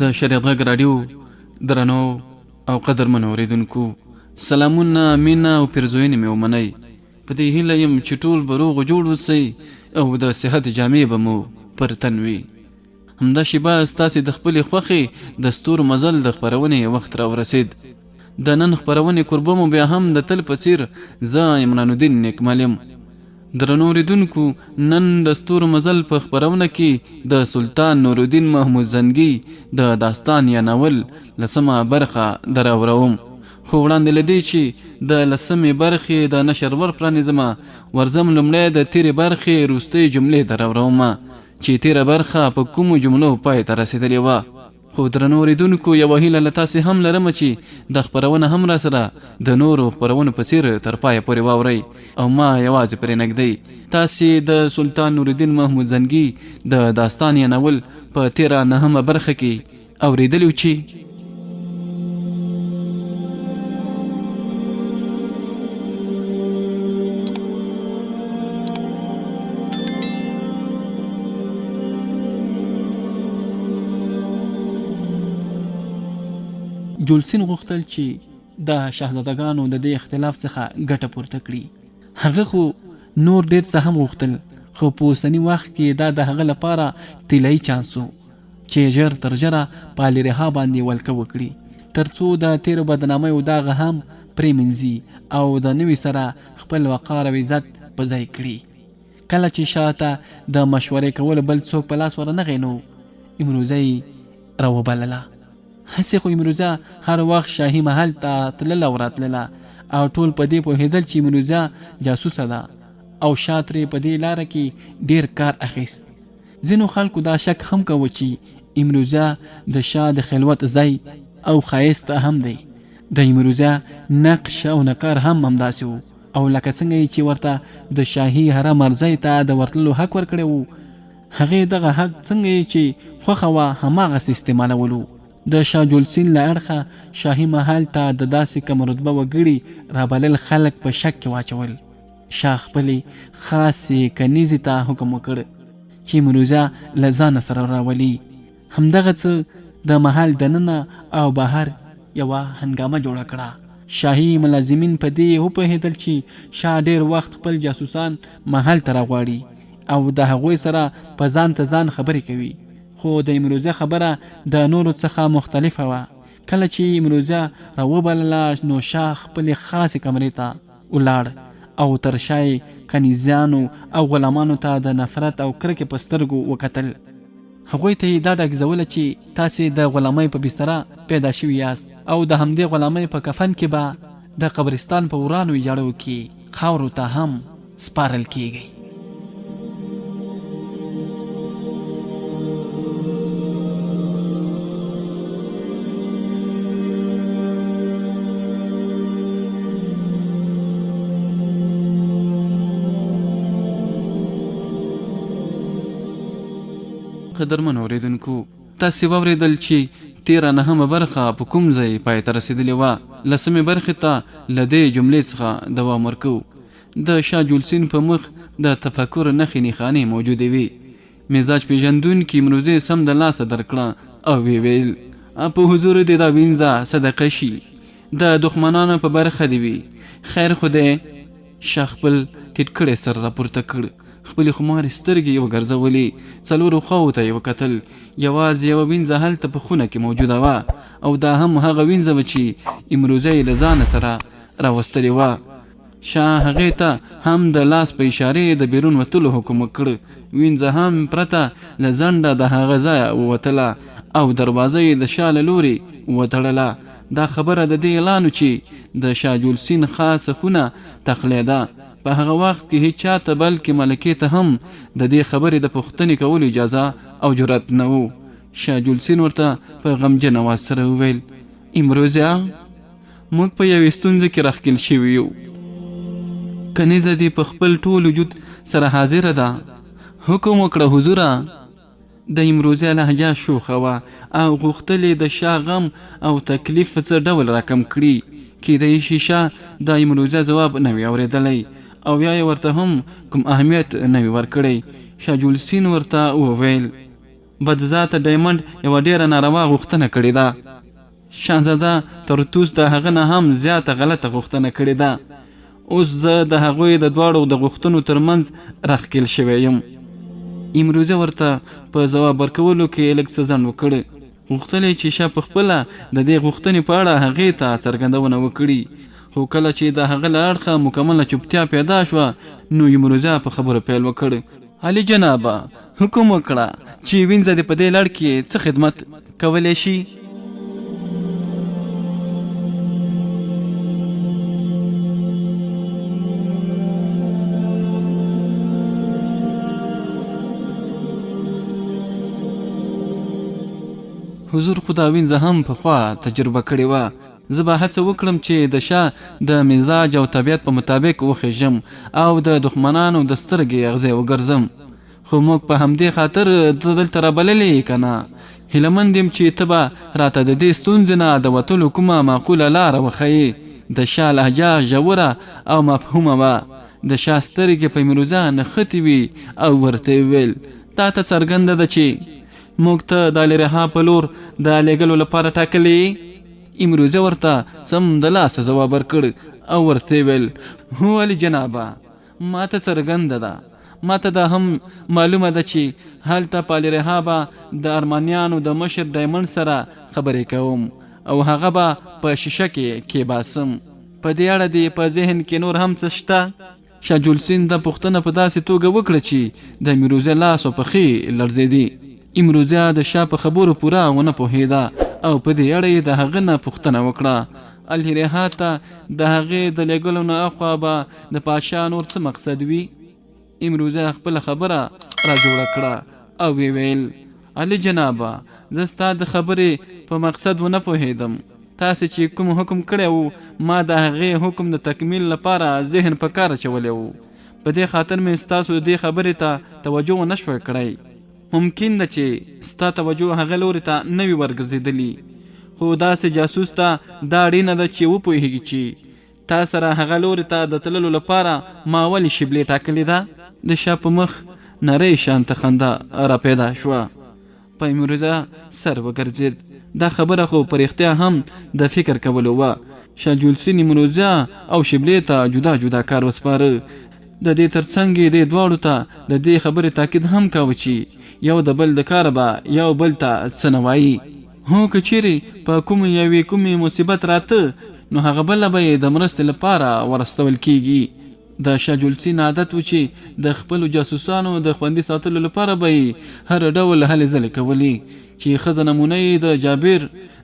د شریعت غږ راډیو درنو او قدرمنو اورېدونکو سلامونه، مینه او پیرزوینې مې ومنئ. په دې هیله یم چې ټول به روغ جوړ اوسئ او د صحت جامې به مو پر تن وي. همدا شیبه ستاسې د خپلې خوښې د ستورو مزل د خپرونې وخت راورسید. د نن خپرونې کوربه مو بیا هم د تل په څیر زه عمران الدین نیکمل یم. درنو اورېدونکو، نن د ستورو مزل په خپرونه کې د سلطان نورالدین محمود زنګي د داستان یا ناول 10مه برخه دراوروم. خو وړاندې له دې چې د 10مې برخې د نشر ور پرانیزمه، ورځم لومړی د تېرې برخې وروستۍ جملې دراورومه چې تېره برخه په کومو جملو پای ته رسېدلې وه. خو درنو اورېدونکو، یوه هیله له تاسې هم لرم چې د خپرونه هم را سره د نورو خپرونو په څیر تر پایه پورې واورئ او ما یوازې پرې نږدئ. تاسې د سلطان نورالدین محمود زنګي د داستان یا ناول په تېره 9مه برخه کې اورېدلي و چې جولسین غوښتل چې د شاهزادګانو د دې اختلاف څخه ګټه پورته کړي. هغه خو نور ډېر څه هم غوښتل، خو په اوسني وخت کې دا د هغه لپاره طلایي چانس و چې ژر تر ژره په الرها باندې ولکه وکړي، تر څو د تېرو بدنامیو داغ هم پرېمنځي او د نوي سره خپل وقار او عزت په ځای کړي. کله چې شاته د مشورې کولو بل څوک په لاس ورنغی نو امروزه یې راوبلله. هسې خو امروزه هر وخت شاهي محل ته تلله او راتلله او ټول په دې پوهېدل چې امروزه جاسوسه ده او شا ترې په دې لاره کې ډېر کار اخیست. ځینو خلکو دا شک هم کوه چې امروزه د شاه د خلوت ځای او ښایست هم دی. د امروزه نقش او نقار هم همداسې و، او لکه څنګه چې ورته د شاهي حرم ارځای ته د ورتللو حق ورکړی و، هغې دغه حق څنګه چې خوښه وه هماغسې استعمالولو. د شاه جولسین له اړخه شاهي محل ته د داسې کم رتبه وګړي رابلل خلک په شک کې واچول. شاه خپلې خاصې کنیزې ته حکم وکړ چې امروزه له ځانه سره راولي. همدغه څه د محل دننه او بهر یوه هنګامه جوړه کړه. شاهي ملازمین په دې وپوهېدل چې شاه ډېر وخت خپل جاسوسان محل ته راغواړي او د هغوی سره په ځان ته ځان خبرې کوي. خو د امروزه خبره د نورو څخه مختلفه وه. کله چې امروزه راوبلله نو شاه خپلې خاصې کمرې ته ولاړ او تر شا یې کنیزیانو او غلامانو ته د نفرت او کرکې په سترګو وکتل. هغوی ته یې دا ډاګزوله چې تاسې د غلامۍ په بستره پیدا شوي یاست او د همدې غلامۍ په کفن کې به د قبرستان په ورانو ویجاړو کې خاورو ته هم سپارل کیږئ. قدرمن اورېدونکو، تاسې واورېدل چې تېره 9مه برخه په کوم ځای پای ته رسېدلې وه. 10مې برخې ته له دې جملې څخه دوام ورکوو. د شاه جولسین په مخ د تفکر نښې نښانې موجودې وي. مزاج پېژندونکي امروزې سم د لاسه درکړه او ویې ویل: په حضور دې دا وینځه صدقه شي، د دښمنانو په برخه دې وي. خیر خو دی. شاه خپل ټیټ کړی سر راپورته کړ، خپلې خمارې سترګې یې وګرځولې، څلورو خواو ته یې وکتل. یوازې یوه وینځه هلته په خونه کې موجوده وه او دا هم هغه وینځه وه چې امروزه یې له ځانه سره راوستلې وه. شاه هغې ته هم د لاس په اشارې د بیرون وتلو حکم وکړ. وینځه هم پرته له ځنډه د هغه ځایه ووتله او دروازه یې د شا له لورې وتړله. دا خبره د دې اعلان چې د شاه جولسین خاصه خونه تخلیده. په هغه وخت کې هیچ چاته بلکې ملکې ته هم د دې خبرې د پوښتنې کولو اجازه او جرأت نه و. شاه جولسین ورته په غمجن اواز سره وویل: امروزه موږ په یوې ستونزه کې راښکېل شوي یو. کنیزه دې په خپل ټول وجود سره حاضره ده. حکم وکړه حضوره. د امروزه لهجه شوخه وه او غوښتلې د شاه غم او تکلیف څه ډول راکم کړي. کیدای شي شاه د امروزه ځواب نه وي اورېدلی او یا یې ورته هم کوم اهمیت نه وي ورکړی. شاه جولسین ورته وویل: بدذاته ډایمنډ یوه ډیره ناروا غوښتنه کړې ده. شاهزاده ترتوس د هغه نه هم زیاته غلطه غوښتنه کړې ده. اوس زه د هغوی د دواړو د غوښتنو ترمنځ راښکېل شوی یم. امروزه ورته په ځواب ورکولو کې لږ څه ځنډ وکړ. غوښتل چې شاه پخپله د دې غوښتنې په اړه هغې ته څرګندونه وکړي، خو کله چې د هغه له اړخه مکمله چوپتیا پیدا شوه نو امروزه په خبرو پیل وکړ. علي جنابه، حکم وکړه چې وینځه دې په دې لړ کې څه خدمت کولی شي؟ حضور خدا وینځه هم پخوا تجربه کړې وه. زه به هڅه وکړم چې د شاه د مزاج او طبیعت په مطابق وخېژم او د دښمنانو د سترګې اغزی وګرځم. خو موږ په همدې خاطر دلته رابللې که نه؟ هیلهمند یم چې ته به راته د دې ستونزې نه د وتلو کومه معقوله لاره وښیې. د شاه لهجه ژوره او مفهومه وه. د شاه سترګې په امروزه نښتې وي او ورته ویل، تا ته څرګنده ده چې موږ ته د الرها په لور د لېږلو لپاره ټاکلې. امروزه ورته سم د لاسه ځواب ورکړ او ورته ویل، هو علي جنابه، ما ته څرګنده ده. ما ته دا هم معلومه ده چې هلته په الرها به د ارمانیانو د مشر ډایمنډ سره خبرې کوم او هغه به په شیشه کې باسم. په دې اړه دې په ذهن کې نور هم څه شته؟ شاه جلسین د پوښتنه په داسې توګه وکړه چې د امروزه لاس او پښې لړزېدې. امروزه د شاه په خبرو پوره ونه پوهېده او په دې اړه یې د هغه نه پوښتنه وکړه. الرها ته د هغې د لېږلو نه اخوا به د پاشا نور څه مقصد وي؟ امروزه خپله خبره را جوړه کړه او ویل، علي جنابه، زه ستا د خبرې په مقصد ونه پوهېدم. تاسې چې کوم حکم کړی وو ما د هغې حکم د تکمیل لپاره ذهن په کار اچولی وو. په دې خاطر مې ستاسو دې خبرې ته توجه ونه شوی کړی. ممکن ده چې ستا توجه هغه لوري ته نه وي ورګرځېدلي، خو داسې جاسوس ته دا اړینه ده چې وپوهېږي چې تا سره هغه لوري ته د تللو لپاره ما ولې شبلې ټاکلې ده. د شاه په مخ نری شانته خندا را پیدا شوه. په امروزه سر وګرځېد. دا خبره خو په رښتیا هم د فکر کولو وه. شاه جلسین امروزه او شبلې ته جدا جدا کار وسپاره. د دې ترڅنګ یې دې دواړو ته د دې خبرې تاکید هم کاوه چې یو د بل د کاره به یو بل ته څه نه وایي. هو که چیرې په کومې مصیبت راته نو هغه بله به یې د مرستې لپاره ورستول کیږي. د شاه جلسین عادت و چې د خپلو جاسوسانو د خوندي ساتلو لپاره به یې هر ډول هلې ځلې کولې چې ښځه نمونه یې د جابر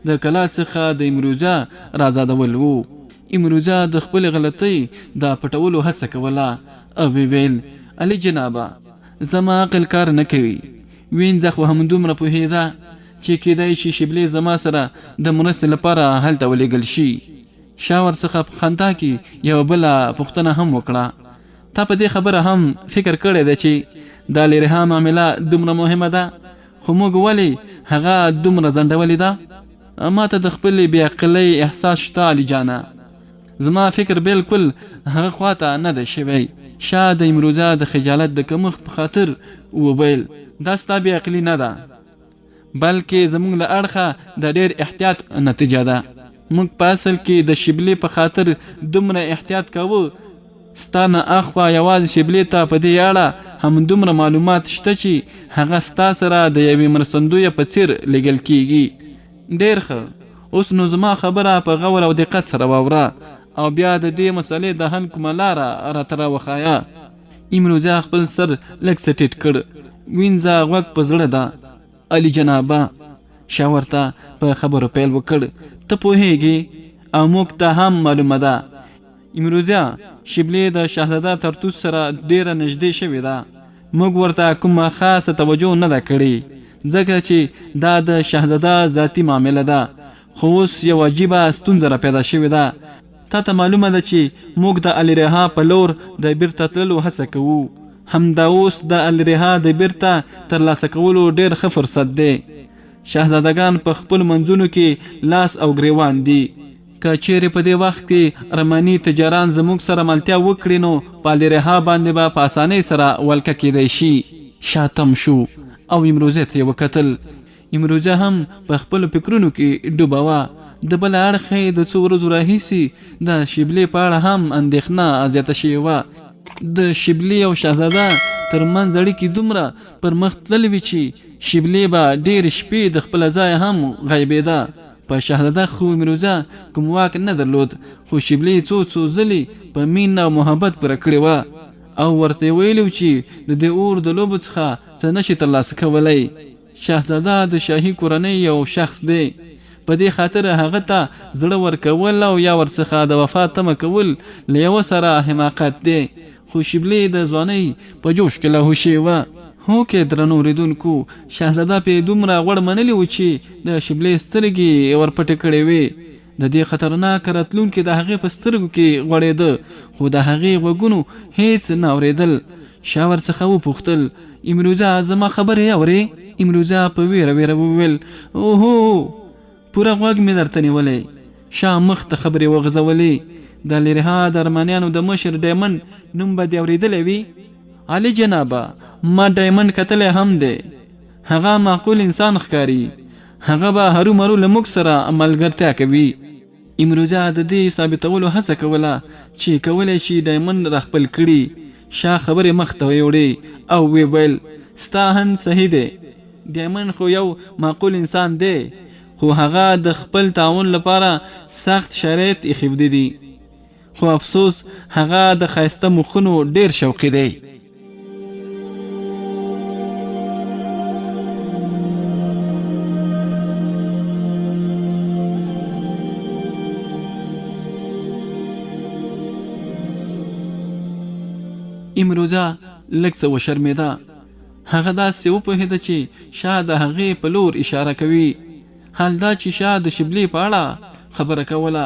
د کلا څخه د امروزه رازادول وو. امروزه د خپل غلطۍ د پټولو هڅه کوله او ویل، علي جنابه، زما عقل کار نه کوي. وینځه خو همدومره پوهېده چې کیدای شي شبلې زما سره د مرستې لپاره هلته ولېږل شي. شاه ورڅخه په خندا کې یوه بله پوښتنه هم وکړه، تا په دې خبره هم فکر کړی دی چې دا الرها معامله دومره مهمه ده، خو موږ ولې هغه دومره ځنډولې ده؟ ما ته د خپلې بې عقلۍ احساس شته علي جانه. زما فکر بالکل هغه خواته نه دی شوی. شاه د امروزه د خجالت د کمښت په خاطر وویل، دا ستا بې عقلي نه ده، بلکې زموږ له اړخه د ډېر احتیاط نتیجه ده. موږ په اصل کې د شبلې په خاطر دومره احتیاط کوو. ستا نه اخوا یوازې شبلې ته په دې اړه همدومره معلومات شته چې هغه ستا سره د یوې مرستندویه په څېر لیږل کیږي. ډېر ښه، اوس نو زما خبره په غور او دقت سره واوره او بیا د دې مسئلې د حل کومه لاره راته راوښایه. امروزه خپل سر لږ څه ټیټ کړ. وینځه غوږ په زړه ده. علي جنابه، شاه ورته په خبرو پیل وکړ، ته پوهېږي او موږ ته هم معلومه ده امروزه شبلې د شاهزاده ترتوس سره ډېره نږدې شوې ده. موږ ورته کومه خاصه توجه نه ده کړې ځکه چې دا د شاهزاده ذاتي معامله ده. خو اوس یو عجیبه ستونزه را پیدا شوې ده. تا ته معلومه ده چې موږ د الرها په لور د بیرته تللو هڅه کوو. همدا اوس د الرها د بیرته ترلاسه کولو ډېر ښه فرصت دی. شاهزادګان په خپل منځونو کې لاس او ګریوان دي. که چیرې په دې وخت کې ارماني تجاران زموږ سره ملتیا وکړي نو په الرها باندې به په اسانۍ سره ولکه کیدی شي. شاتم شو. او امروزه ته وکتل. امروزه هم په خپل فکرونو کې ډوبه وه. د بل اړخ د څو ورځو راهیسې د شبلې په اړه هم اندېښنه زیاته شوې وه. د شبلې او شهزاده ترمنځ اړیکې دومره پر مخ تللې وې چې شبلې به ډېرې شپې د خپله ځایه هم غیبېده. په شهزاده خو امروزه کوم واک نه درلود، خو شبلې څو ځلې په مینه او محبت پوره کړې وه او ورته ویلي چې د دې اور د لوبو څخه څه نشي ترلاسه کولی. شهزاده د شاهي کورنۍ یو شخص دی، په دې خاطر هغه ته زړه ورکول او یا ورڅخه د وفا تمه کول له یوه سره حماقت دی. خو شبلې د ځوانۍ په جوش کې لاهوشې وه. هو کې درنو اوریدونکو، شهزاده پې دومره غوړ منلي و چې د شبلې سترګې ورپټې کړې وې. د دې خطرناک راتلونکي د هغې په سترګو کې غوړېده، خو د هغې غوږونو هیڅ نه اورېدل. شاه ورڅخه وپوښتل، امروزه زما خبرې اورې؟ امروزه په ویره وویل، اوهو، پوره غوږ مې درته نیولی. شاه مخ ته خبرې وغځولې. د لرها د ارمانیانو د مشر ډایمنډ نوم به دې اورېدلی وي؟ علي جنابه، ما ډایمنډ کتلی هم دی. هغه معقول انسان ښکاري. هغه به هرومرو له موږ سره ملګرتیا کوي. امروزه د دې ثابتولو هڅه کوله چې کولی شي ډایمنډ راخپل کړي. شاه خبرې مخ ته ویوړې او ویل، ستا هن صحیح دی. ډایمنډ خو یو معقول انسان دی، خو هغه د خپل تعاون لپاره سخت شرایط ایښودي دي. خو افسوس هغه د ښایسته مخونو ډیر شوقي دی. امروزه لږ څه وشرمېده. هغه داسې وپوهېده چې شاه د هغې په لور اشاره کوي. حال دا چې شاه د شبلې په اړه خبره کوله،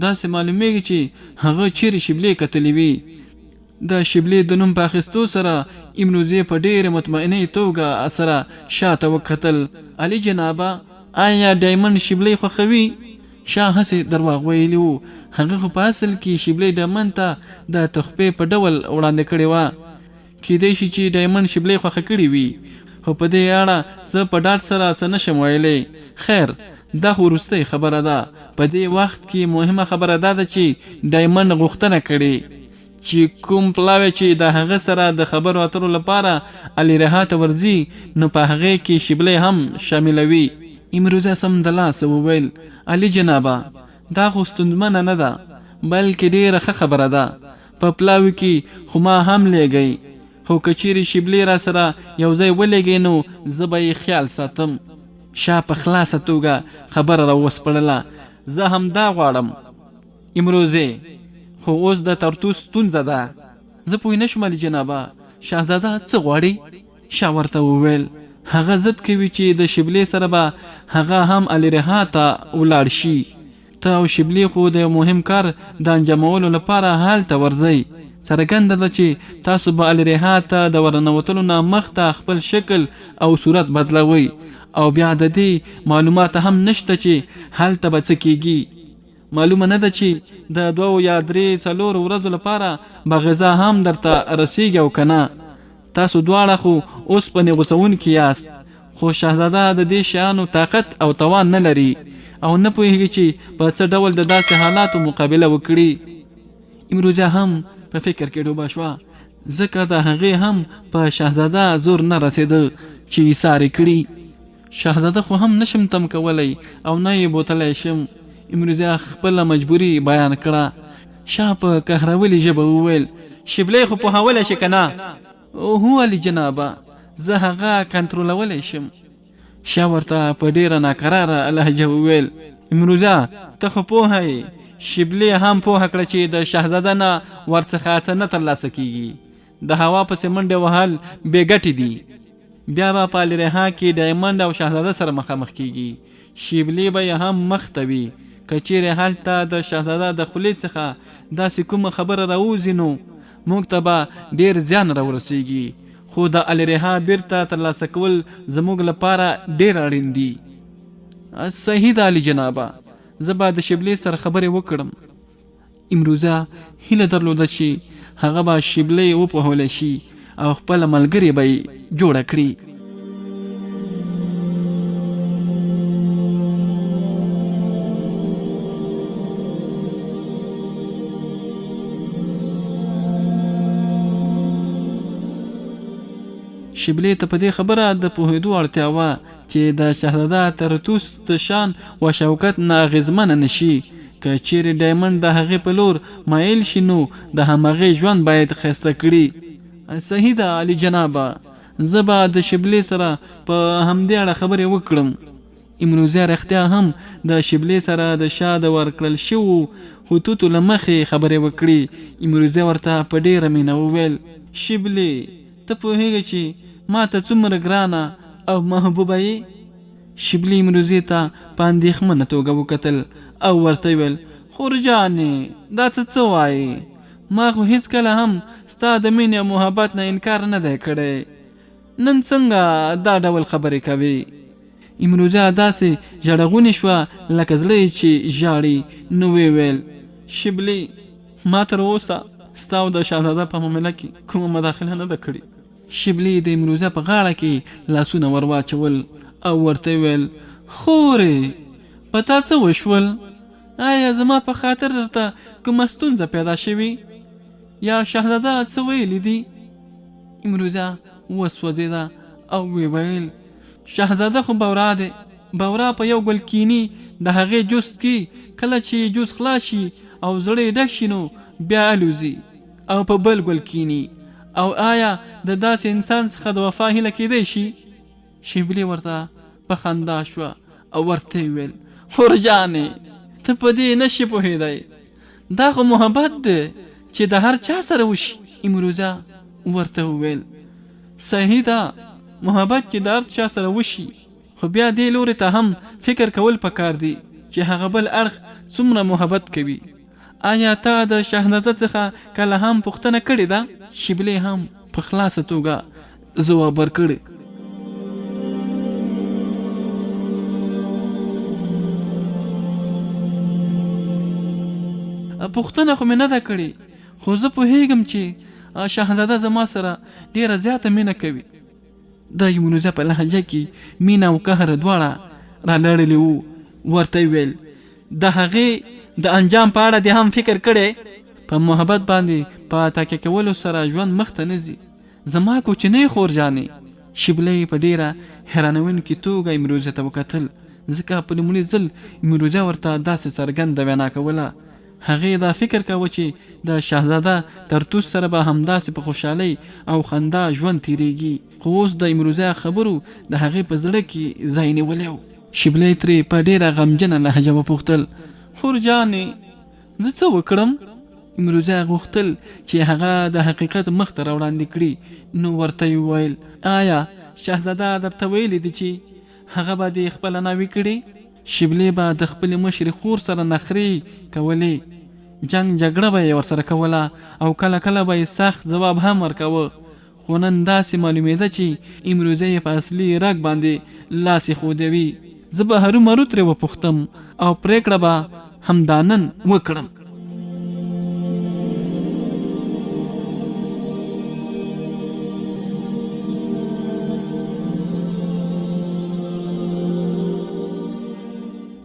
داسې معلومیږي چې هغه چیرې شبلې کتلې وي. د شبلې د نوم په اخیستو سره امروزې په ډېرې مطمئنې توګه سره شاه ته وکتل. علي جنابه، آیا ډایمنډ شبلې خوښوي؟ شاه هسې درواغ ویلي وو. هغه خو په اصل کې شبلې ډایمنډ ته د تحفې په ډول وړاندې کړې وه. کیدای شي چې ډایمنډ شبلې خوښه کړې وي، خو په دې اړه زه په ډاډ سره څه نشم ویلی. خیر، دا خو وروستۍ خبره ده. په دې وخت کې مهمه خبره دا ده چې ډایمنډ غوښتنه کړې چې کوم پلاوی چې د هغه سره د خبرو اترو لپاره الرها ته ورځي، نو په هغې کې شبلې هم شاملوي. امروزه سمدلاسه وویل، علي جنابه، دا خو ستونزمنه نه ده، بلکې ډېره ښه خبره ده. په پلاوي کې خو ما هم لیږئ، خو که چیرې شبلې را سره یو ځای ولېږئ نو زه به یې خیال ساتم. شاه په خلاصه توګه خبره را وسپړله. زه هم دا غواړم امروزې، خو اوس د ترتوس ستونزه ده. زه پوه نه شوم علي جنابه، شهزاده څه غواړي؟ شاه ورته وویل، هغه ضد کوي چې د شبلې سره به هغه هم الرها ته ولاړ شي. ته او شبلې خو د یو مهم کار د انجامولو لپاره هلته ورځئ. څرګنده ده چې تاسو به الرها ته د ورننوتلو نه مخته خپل شکل او صورت بدلوئ، او بیا د دې معلومات هم نشته چې هلته به څه کیږي. معلومه نه ده چې د 2 یا 3 4 ورځو لپاره به غذا هم درته رسیږي او کنه. تاسو دواړه خو اوس په غوسونکي یاست، خو شهزاده د دې شیانو طاقت او توان نه لري او نه پوهیږي چې په څه ډول د داسې حالاتو مقابله وکړي. امروزه هم په فکر کې ډوبه شوه، ځکه د هغې هم په شهزاده زور نه رسېده چې ایسارې کړي. شهزاده خو هم نشم تم کولی او نه یې بوتلی شم. امروزه خپله مجبوري بیان کړه. شاه په قهرولې ژبه وویل، شبلې خو پوهولی شي که نه؟ هو علي جنابه، زه هغه کنټرولولی شم. شاه ورته په ډېره ناقراره لهجه وویل، امروزه ته خو پوهه یې، شبلې هم پوهه کړه چې د شهزاده نه ورڅخه څه نه ترلاسه کیږي. د هوا پسې منډې وهل بې ګټې دي. بیا به په الرها کې ډایمنډ او شهزاده سره مخامخ کیږي. شبلې به یې هم مخ ته وي. که چیرې هلته د شهزاده د خولې څخه داسې کومه خبره راوځي نو موږ ته به ډېر زیان راورسیږي. خو د الرها بیرته ترلاسه کول زموږ لپاره ډېر اړین دي. صحیح ده علي جنابه، زه به د شبلې سره خبرې وکړم. امروزه هیله درلوده چې هغه به شبلې وپوهولی شي او خپله ملګرې به یې جوړه کړي. شبلې ته په دې خبره د پوهېدو اړتیا وه چې د شهزاده ترتوس د شان و شوکت نه اغېزمنه نشي. که چیرې ډایمنډ د هغې په لور مایل شي نو د همغې ژوند باید ښایسته کړي. صحیح ده عالی جنابه، زه به د شبلې سره په همدې اړه خبرې وکړم. امروزه رښتیا هم د شبلې سره د شاه د ورکړل شوو خطوطو له مخې خبرې وکړي. امروزه ورته په ډېره مینه وویل: شبلې، ته پوهېږې چې ما ته څومره ګرانه او محبوبه یې؟ شبلې امروزې ته په اندېښمنه توګه وکتل او ورته ویل: خورجانې، دا څه وایې؟ ما خو هېڅکله هم ستا د مینې او محبت نه انکار نه دی کړی، نن څنګه دا ډول خبرې کوي؟ امروزه داسې ژړغونې شوه لکه زړه چې ژاړي. نو ویې ویل: شبلې، ما تر اوسه ستا او د شهزاده په معامله کې کومه مداخله نه ده کړې. شبلې د امروزه په غاړه کې لاسونه ور واچول او ورته ویل: خورې، په تا څه وشول؟ آیا زما په خاطر درته کومه ستونزه پیدا شوي یا شهزاده څه ویلي دي؟ امروزه وسوځېده او ویې ویل: شهزاده خو بورا دی، بورا په یو ګل کینی د هغې جوس کې، کله چې جوس خلاص شي او زړه یې ډک شي نو بیا الوزي او په بل ګل کینی. او آیا د داسې انسان څخه د وفا هیله کیدی شي؟ شبلې ورته په خندا شوه او ورته ویل: خورجانې، ته په دې نشي پوهېدی، دا خو محبت دی چې د هر چا سره وشي. امروزه ورته وویل: صحیح ده، محبت چې د هر چا سره وشي، خو بیا دې لوري ته هم فکر کول پکار دی چې هغه بل اړخ څومره محبت کوي. آیا تا د شهزاده څخه کله هم پوښتنه کړې ده؟ شبلې هم په خلاصه توګه ځواب ورکړی: پوښتنه خو مې نه ده کړې، خو زه پوهېږم چې شهزاده زما سره ډېره زیاته مینه کوي. د امروزه په لهجه کې مینه او قهر دواړه را لړلي وو. ورته ویل: د هغې د انجام په اړه دې هم فکر کړی؟ په محبت باندې په تکیه کولو سره ژوند مخته نه ځي، زما کوچنۍ خورجانې. شبلې په ډېره حیرانوونکې توګه امروزه ته وکتل، ځکه په لومړي ځل امروزه ورته داسې څرګنده وینا کوله. هغې دا فکر کاوه چې د شهزاده ترتوس سره به همداسې په خوشحالۍ او خندا ژوند تیریږي، خو اوس د امروزه خبرو د هغې په زړه کې ځای نیولی و. شبلې ترې په ډېره غمجنه لهجه وپوښتل: خورجانې، زه څه وکړم؟ امروزه غوښتل چې هغه د حقیقت مخ ته راوړاندې کړي. نو ورته یې وویل: آیا شهزاده درته ویلي دي چې هغه به دې خپله ناوې کړي؟ شبلې به د خپلې مشرې خور سره نخرې کولې، جنګ جګړه به یې ورسره کوله او کله کله به یې سخت ځواب هم ورکوه. خو نن داسې معلومېده چې امروزه یې په اصلي رګ باندې لاس ایښودوي. زه به هرومرو ترې وپوښتم او پرېکړه به همدا نن وکړم.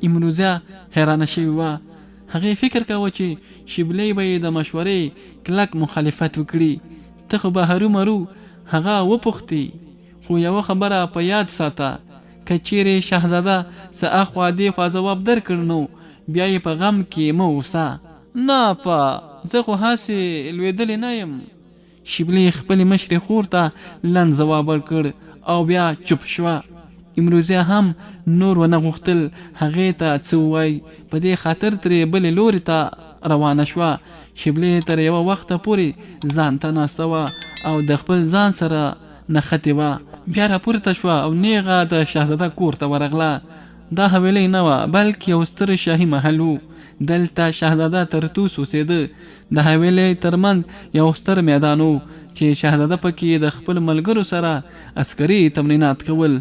امروزه حیرانه شوې وه. هغې فکر کاوه چې شبلې به یې د مشورې کلک مخالفت وکړي. ته خو به هرومرو هغه وپوښتې، خو یوه خبره په یاد ساته: که چیرې شهزاده څه اخوا دېخوا ځواب درکړ نو بیا یې په غم کې مه اوسه. نه په زه خو هسې لوېدلې نه یم. شبلې خپلې مشرې خور ته لنډ ځواب ورکړ او بیا چوپ شوه. امروزه هم نور ونه غوښتل هغې ته څه ووایي، په دې خاطر ترې بلې لوري ته روانه شوه. شبلې تر یوه وخته پورې ځان ته ناسته وه او د خپل ځان سره نښتې وه. بیا راپورته شوه او نیغه د شهزاده کور ته ورغله. دا حویلۍ نه وه بلکې یو ستر شاهي محل و. دلته شهزاده ترتوس اوسېده. د حویلۍ ترمنځ یو ستر میدان و چې شهزاده پکې د خپل ملګرو سره عسکري تمرینات کول.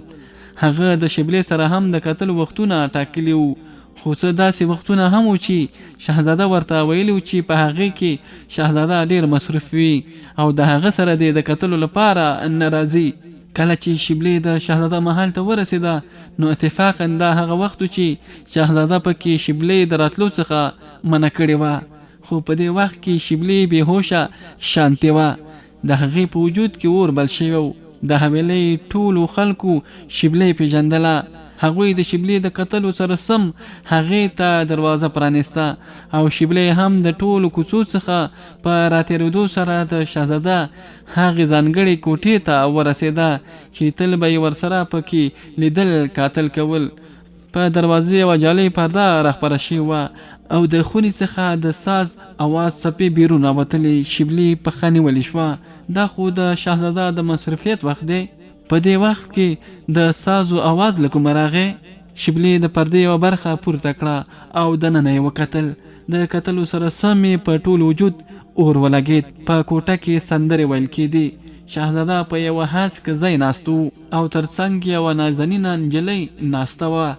هغه د شبلې سره هم د کتلو وختونه ټاکلي وو، خو څه داسې وختونه هم وو چې شهزاده ورته ویلي وو چې په هغې کې شهزاده ډېر مصروف وي او د هغه سره د کتلو لپاره نه راځي. کله چې شبلې د شهزاده محل ته ورسېده نو اتفاقا دا هغه وخت و چې شهزاده پکې شبلې د راتلو څخه منع کړې وه. خو په دې وخت کې شبلې بې هوشه شانتې وه. د هغې په وجود کې اور بل شوی و. د حویلۍ ټولو خلکو شبلی پیژندله. هغوی د شبلی د کتلو سره سم هغې ته دروازه پرانسته او شبلی هم د ټولو کوڅو څخه په راتېرېدو سره د شهزاده هغې ځانګړې کوټې ته ورسېده چې تل به یې ورسره پکې لیدل کاتل کول. په دروازې یوه جالۍ پرده راخپره شوې وه او د خونې څخه د ساز اواز څپې بیرون راوتلې. شبلی پښه نیولې شوه. دا خو د شهزاده د مصروفیت وخت دی. په دې وخت کې د سازو اواز له کومه راغی. شبلی د پردې یوه برخه پورته کړه او دننه یې وکتل. د کتلو سره سم په ټول وجود اور ولګېد. په کوټه کې سندرې ویل کېدې. شهزاده په یوه هسک ځای ناست و او ترڅنګ یوه نازنینه نجلۍ ناسته وه.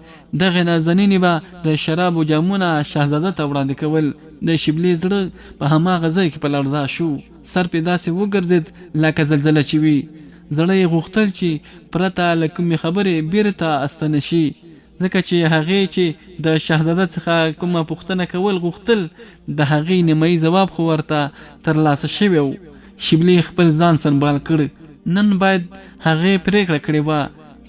دغې نازنینې به د شرابو جامونه شهزاده ته وړاندې کول. د شبلی زړه په هماغه ځای کې په لړزه شو. سر پې داسې وګرځېد لکه زلزله چې وي. زړه یې غوښتل چې پرته له کومې خبرې بیرته استنه شي، ځکه چې هغې چې د شهزاده څخه کومه پوښتنه کول غوښتل د هغې نیمایي ځواب خو ورته ترلاسه شوی و. شبلی خپل ځان سنبال کړ. نن باید هغې پرېکړه کړې وه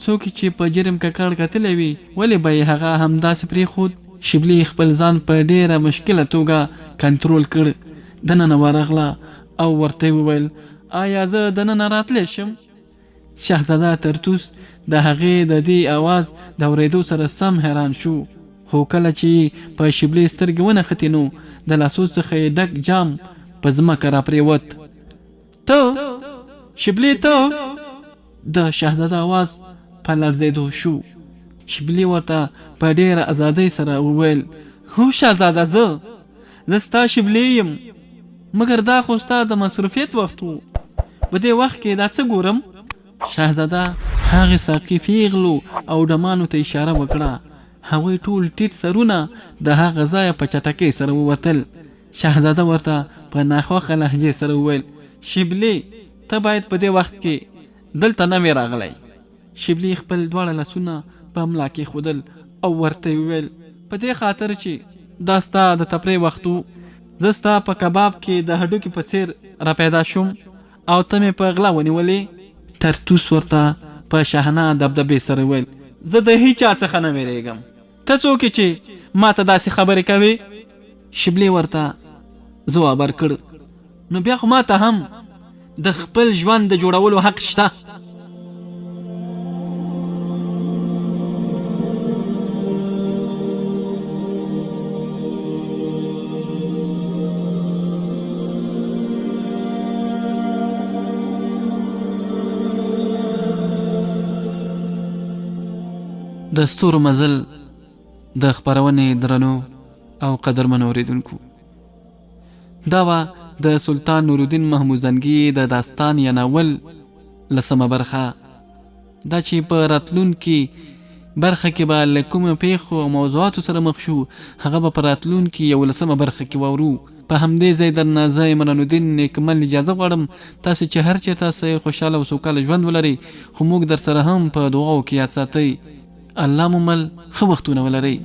څوک چې په جرم ککړ کتلی وي ولې به یې هغه همداسې پرېښود. شبلی خپل ځان په ډېره مشکله توګه کنټرول کړ. دننه ورغله او ورته وویل آیا زه دننه راتلی شم؟ شهزاده ترتوس د هغې د دې اواز د اورېدو سره سم حیران شو، خو کله چې په شبلی سترګې ونښتې نو د لاسو څخه یې ډک جام په ځمکه راپرېوت. ته شبلی ته؟ د شهزاده اواز په لړزېدو شو. شبلی ورته په ډېره ازادۍ سره وویل هو شهزاده زه ستا شبلی یم، مګر دا خو ستا د مصروفیت وخت و. په دې وخت کې دا څه ګورم؟ شهزاده هغې ساقي پیغلو او ډمانو ته اشاره وکړه. هغوی ټول ټیټ سرونه د هغه ځایه په چټکۍ سره ووتل. شهزاده ورته په ناخوښه لهجې سره وویل شبلی ته باید په دې وخت کې دلته نه وې راغلی. شبلی خپل دواړه لاسونه په ملا کې ښودل او ورته وویل په دې خاطر چې دا ستا د تفریح وخت و. زه ستا په کباب کې د هډوکي په څیر را پیدا شوم او ته مې په غلا ونیولې. ترتوس ورته په شاهانه دبدبې سره ویل زه د هیچا څخه نه ویرېږم. ته څوک چې ما ته داسې خبرې کوې؟ شبلی ورته ځواب ورکړ نو بیا خو ما ته هم د خپل ژوند د جوړولو حق شته. د ستورو مزل د خپرونې درنو او قدرمنو اوریدونکو، دا وه د سلطان نورالدین محمودزنګي د داستان یا ناول لسمه برخه. دا چې په راتلونکي برخه کې به له کومو پیښو او موضوعاتو سره مخ شو هغه به په راتلونکي 11مه برخه کې واورو. په همدې ځای درنه زه عمران الدین نیکمل اجازه غواړم تاسو چې هر چېرته سه خوشحاله او سوکاله ژوند ولرئ، خو موږ در سره هم په دعاو کې یاد ساتئ. الله مو مل ښه وختونه ولرئ.